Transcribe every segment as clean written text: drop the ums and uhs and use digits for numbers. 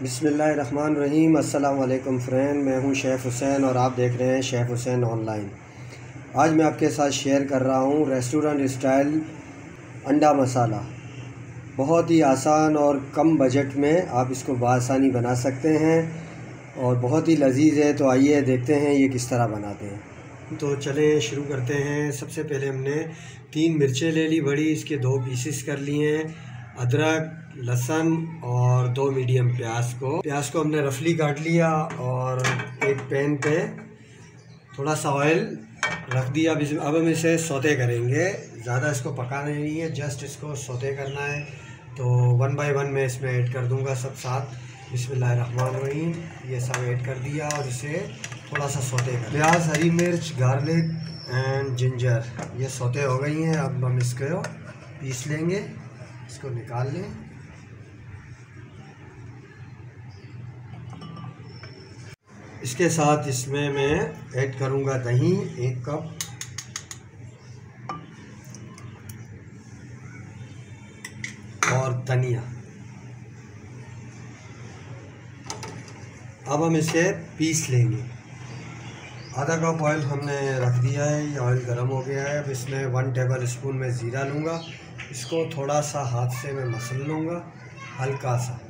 बिस्मिल्लाहिर्रहमानिर्रहीम। अस्सलाम वालेकुम फ्रेंड, मैं हूं शेफ़ हुसैन और आप देख रहे हैं शेफ़ हुसैन ऑनलाइन। आज मैं आपके साथ शेयर कर रहा हूं रेस्टोरेंट स्टाइल अंडा मसाला। बहुत ही आसान और कम बजट में आप इसको बआसानी बना सकते हैं और बहुत ही लजीज है। तो आइए देखते हैं ये किस तरह बनाते हैं। तो चलें शुरू करते हैं। सबसे पहले हमने 3 मिर्चें ले ली बड़ी, इसके 2 पीसेस कर लिए हैं। अदरक, लहसुन और 2 मीडियम प्याज को हमने रफली काट लिया और एक पैन पे थोड़ा सा ऑयल रख दिया। अब हम इसे सौते करेंगे, ज़्यादा इसको पकाना नहीं है, जस्ट इसको सौते करना है। तो 1 बाय 1 मैं इसमें ऐड कर दूंगा सब साथ। बिस्मिल्लाहिर्रहमानिर्रहीम, ये सब ऐड कर दिया और इसे थोड़ा सा सौते कर। प्याज, हरी मिर्च, गार्लिक एंड जिंजर ये सौते हो गई हैं। अब हम इसको पीस लेंगे, इसको निकाल लें। इसके साथ इसमें मैं ऐड करूंगा दही 1 कप, और धनिया। अब हम इसे पीस लेंगे। आधा कप ऑयल हमने रख दिया है, ये ऑयल गर्म हो गया है। अब इसमें 1 टेबल स्पून में ज़ीरा लूँगा, इसको थोड़ा सा हाथ से मैं मसल लूँगा, हल्का सा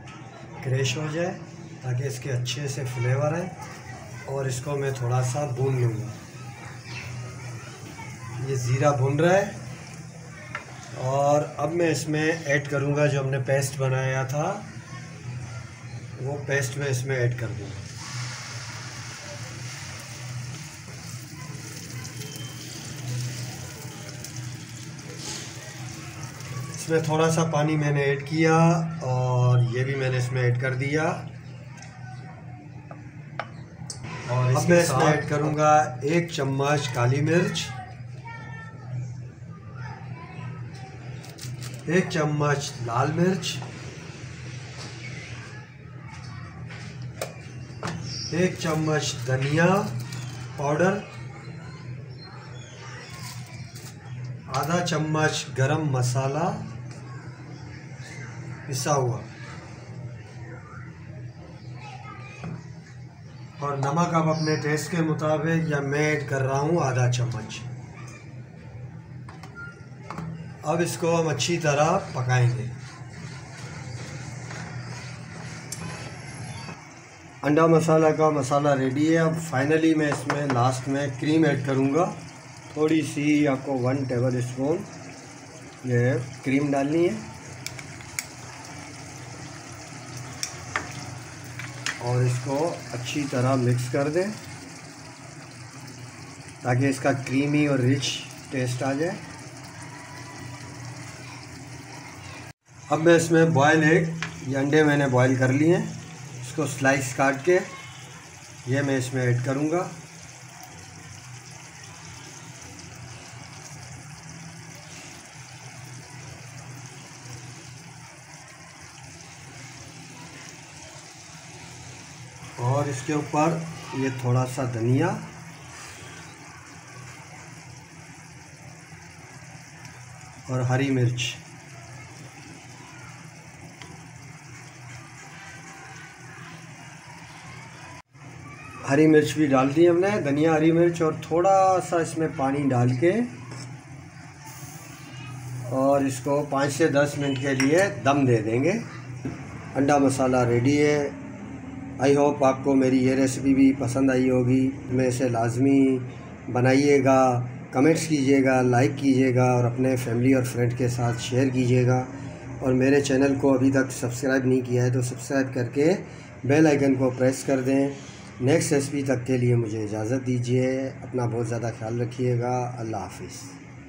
क्रश हो जाए ताकि इसके अच्छे से फ्लेवर आए। और इसको मैं थोड़ा सा भून लूँगा। ये ज़ीरा भून रहा है और अब मैं इसमें ऐड करूँगा जो हमने पेस्ट बनाया था, वो पेस्ट मैं इसमें ऐड कर दूँगा। इसमें थोड़ा सा पानी मैंने ऐड किया और ये भी मैंने इसमें ऐड कर दिया। और अब मैं इसमें ऐड करूँगा 1 चम्मच काली मिर्च, 1 चम्मच लाल मिर्च, 1 चम्मच धनिया पाउडर, आधा चम्मच गरम मसाला पिसा हुआ, और नमक आप अपने टेस्ट के मुताबिक, या मैं ऐड कर रहा हूँ आधा चम्मच। अब इसको हम अच्छी तरह पकाएंगे। अंडा मसाला का मसाला रेडी है। अब फाइनली मैं इसमें लास्ट में क्रीम ऐड करूँगा। थोड़ी सी आपको 1 टेबल स्पून ये क्रीम डालनी है और इसको अच्छी तरह मिक्स कर दें ताकि इसका क्रीमी और रिच टेस्ट आ जाए। अब मैं इसमें बॉयल एग, ये अंडे मैंने बॉयल कर लिए हैं, इसको स्लाइस काट के ये मैं इसमें ऐड करूँगा। और इसके ऊपर ये थोड़ा सा धनिया और हरी मिर्च। हरी मिर्च भी डाल दी हमने, धनिया, हरी मिर्च, और थोड़ा सा इसमें पानी डाल के और इसको 5 से 10 मिनट के लिए दम दे देंगे। अंडा मसाला रेडी है। आई होप आपको मेरी ये रेसिपी भी पसंद आई होगी। मैं इसे लाजमी बनाइएगा, कमेंट्स कीजिएगा, लाइक कीजिएगा और अपने फैमिली और फ्रेंड के साथ शेयर कीजिएगा। और मेरे चैनल को अभी तक सब्सक्राइब नहीं किया है तो सब्सक्राइब करके बेल आइकन को प्रेस कर दें। नेक्स्ट रेसिपी तक के लिए मुझे इजाज़त दीजिए। अपना बहुत ज़्यादा ख्याल रखिएगा। अल्लाह हाफिज़।